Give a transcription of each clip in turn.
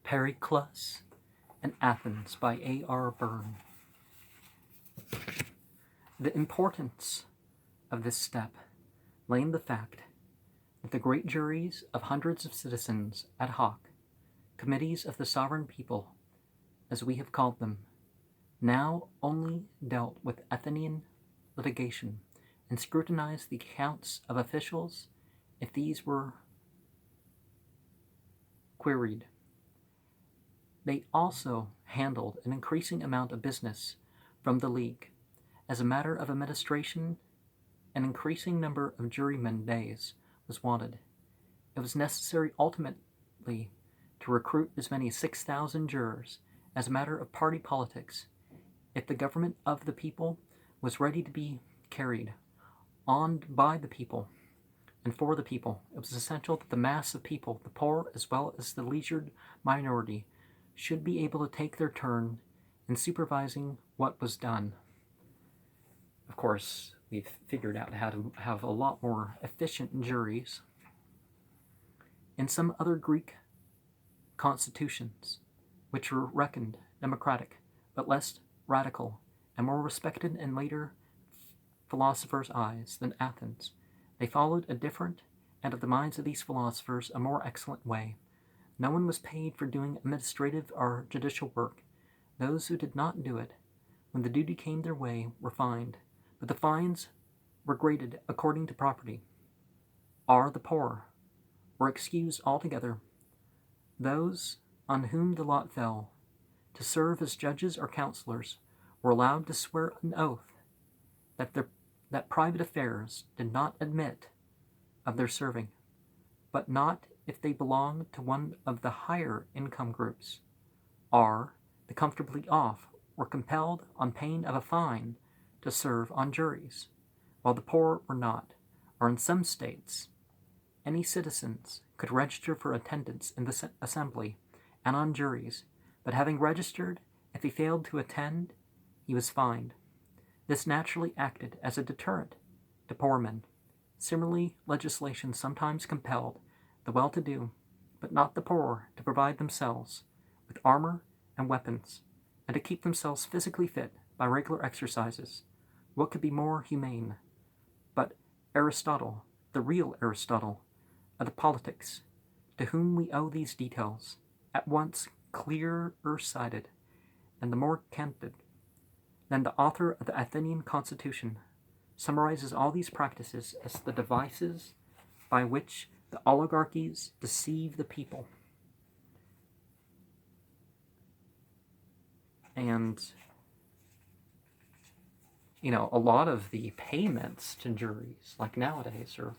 Pericles and Athens by A.R. Byrne. The importance of this step lay in the fact that the great juries of hundreds of citizens ad hoc, committees of the sovereign people, as we have called them, now only dealt with Athenian litigation and scrutinized the accounts of officials if these were queried. They also handled an increasing amount of business from the League. As a matter of administration, an increasing number of jurymen days was wanted. It was necessary ultimately to recruit as many as 6,000 jurors as a matter of party politics. If the government of the people was ready to be carried on by the people and for the people, it was essential that the mass of people, the poor as well as the leisured minority, should be able to take their turn in supervising what was done. Of course, we've figured out how to have a lot more efficient juries. In some other Greek constitutions, which were reckoned democratic, but less radical and more respected in later philosophers' eyes than Athens, they followed a different, and of the minds of these philosophers, a more excellent way. No one was paid for doing administrative or judicial work. Those who did not do it, when the duty came their way, were fined, but the fines were graded according to property. The poor were excused altogether. Those on whom the lot fell to serve as judges or counselors were allowed to swear an oath that private affairs did not admit of their serving, but not if they belonged to one of the higher income groups. The comfortably off were compelled on pain of a fine to serve on juries, while the poor were not, or in some states, any citizens could register for attendance in the assembly and on juries, but having registered, if he failed to attend, he was fined. This naturally acted as a deterrent to poor men. Similarly, legislation sometimes compelled the well-to-do, but not the poor, to provide themselves with armor and weapons, and to keep themselves physically fit by regular exercises. What could be more humane? But Aristotle, the real Aristotle of the politics, to whom we owe these details, at once clearer-sighted and the more candid than the author of the Athenian Constitution, summarizes all these practices as the devices by which the oligarchies deceive the people. And, a lot of the payments to juries, like nowadays, or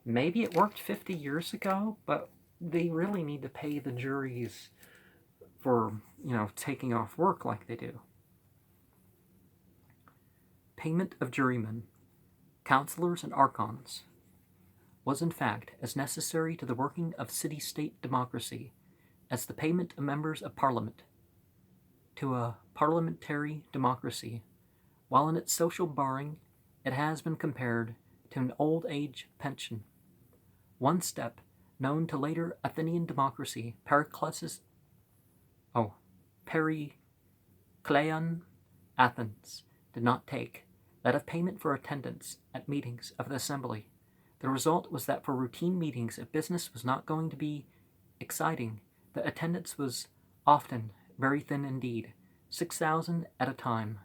maybe it worked 50 years ago, but they really need to pay the juries for, taking off work like they do. Payment of jurymen, counselors, and archons was in fact as necessary to the working of city-state democracy as the payment of members of parliament to a parliamentary democracy, while in its social bearing it has been compared to an old age pension. One step known to later Athenian democracy, Pericles and Athens, did not take, that of payment for attendance at meetings of the assembly. The result was that for routine meetings, if business was not going to be exciting, the attendance was often very thin indeed, 6,000 at a time.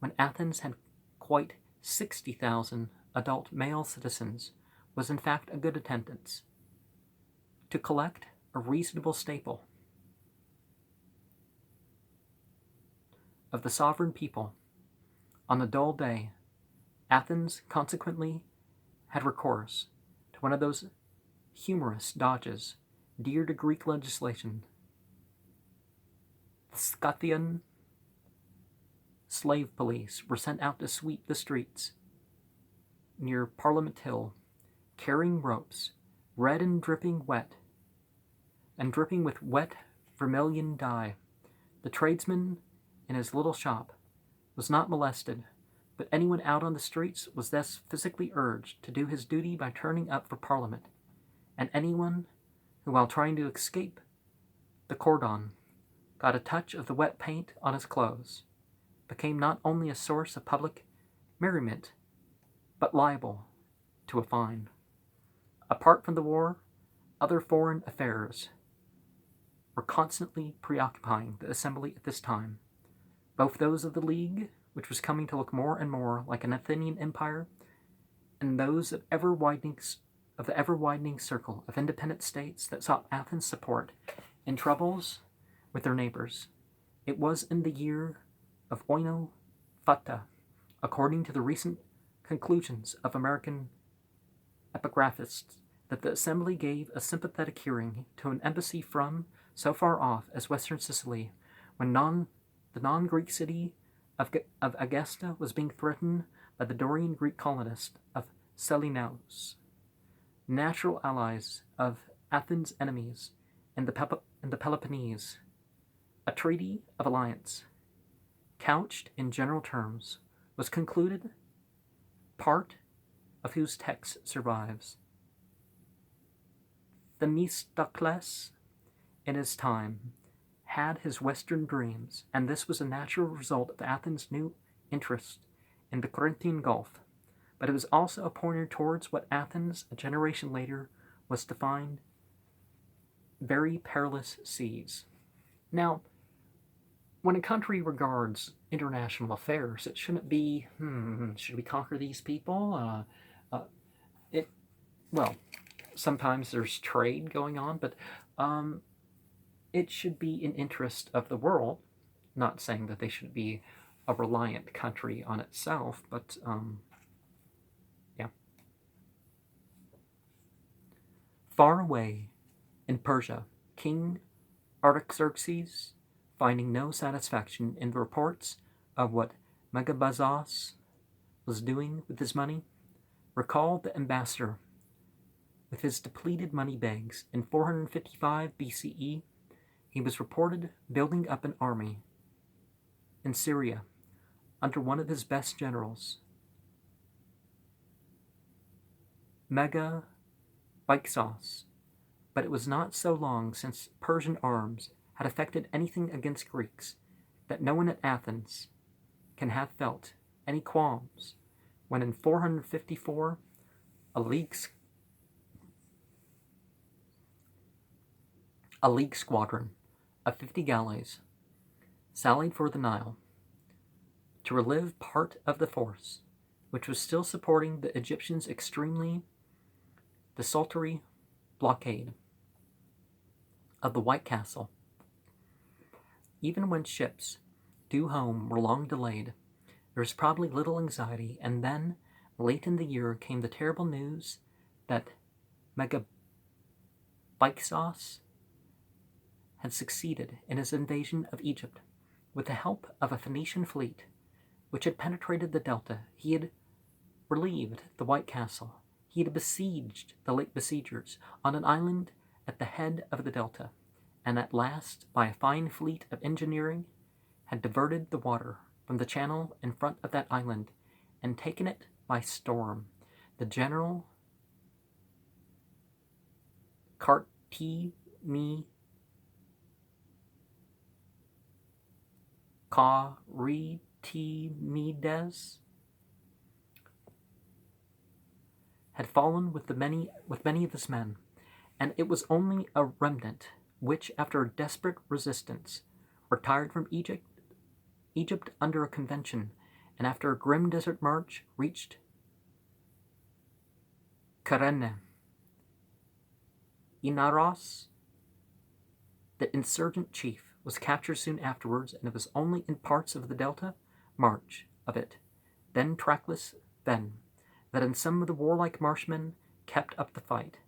When Athens had quite 60,000 adult male citizens, was in fact a good attendance. To collect a reasonable staple of the sovereign people on a dull day, Athens consequently had recourse to one of those humorous dodges dear to Greek legislation. The Scythian slave police were sent out to sweep the streets near Parliament Hill, carrying ropes, red and dripping with wet vermilion dye. The tradesman in his little shop was not molested, but anyone out on the streets was thus physically urged to do his duty by turning up for Parliament, and anyone who, while trying to escape the cordon, got a touch of the wet paint on his clothes, became not only a source of public merriment, but liable to a fine. Apart from the war, other foreign affairs were constantly preoccupying the assembly at this time, both those of the League, which was coming to look more and more like an Athenian empire, and those of the ever-widening circle of independent states that sought Athens' support in troubles with their neighbors. It was in the year of Oino Fata, according to the recent conclusions of American epigraphists, that the assembly gave a sympathetic hearing to an embassy from so far off as western Sicily, when the non-Greek city of Agesta was being threatened by the Dorian Greek colonists of Selinos, natural allies of Athens' enemies in the Peloponnese. A treaty of alliance, couched in general terms, was concluded, part of whose text survives. Themistocles, in his time, had his western dreams, and this was a natural result of Athens' new interest in the Corinthian Gulf, but it was also a pointer towards what Athens, a generation later, was to find very perilous seas. Now, when a country regards international affairs, it shouldn't be, should we conquer these people? Well, sometimes there's trade going on, but it should be in interest of the world. Not saying that they should be a reliant country on itself, but yeah. Far away in Persia, King Artaxerxes, finding no satisfaction in the reports of what Megabazus was doing with his money, recalled the ambassador with his depleted money bags. In 455 BCE, he was reported building up an army in Syria under one of his best generals, Megabazus. But it was not so long since Persian arms had effected anything against Greeks that no one at Athens can have felt any qualms when in 454 a league squadron of 50 galleys sallied for the Nile to relieve part of the force which was still supporting the Egyptians' extremely desultory blockade of the White Castle. Even when ships due home were long delayed, there was probably little anxiety, and then, late in the year, came the terrible news that Megabazus had succeeded in his invasion of Egypt. With the help of a Phoenician fleet, which had penetrated the delta, he had relieved the White Castle. He had besieged the late besiegers on an island at the head of the delta, and at last, by a fine fleet of engineering, had diverted the water from the channel in front of that island and taken it by storm. The general Cartimedes had fallen with many of his men, and it was only a remnant which, after a desperate resistance, retired from Egypt under a convention, and after a grim desert march reached Kyrene. Inaros, the insurgent chief, was captured soon afterwards, and it was only in parts of the delta march of it, then trackless then, that in some of the warlike marshmen kept up the fight.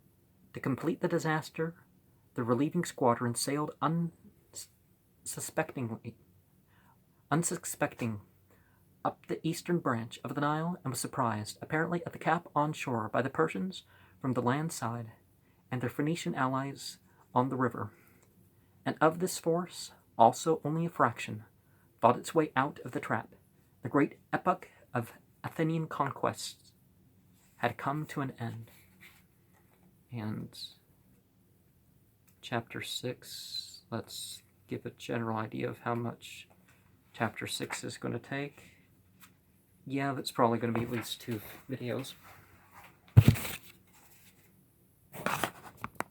To complete the disaster, the relieving squadron sailed unsuspecting up the eastern branch of the Nile and was surprised, apparently at the cap on shore, by the Persians from the land side and their Phoenician allies on the river. And of this force, also only a fraction fought its way out of the trap. The great epoch of Athenian conquests had come to an end. And chapter 6 let's give a general idea of how much Chapter 6 is going to take. Yeah, that's probably going to be at least 2 videos.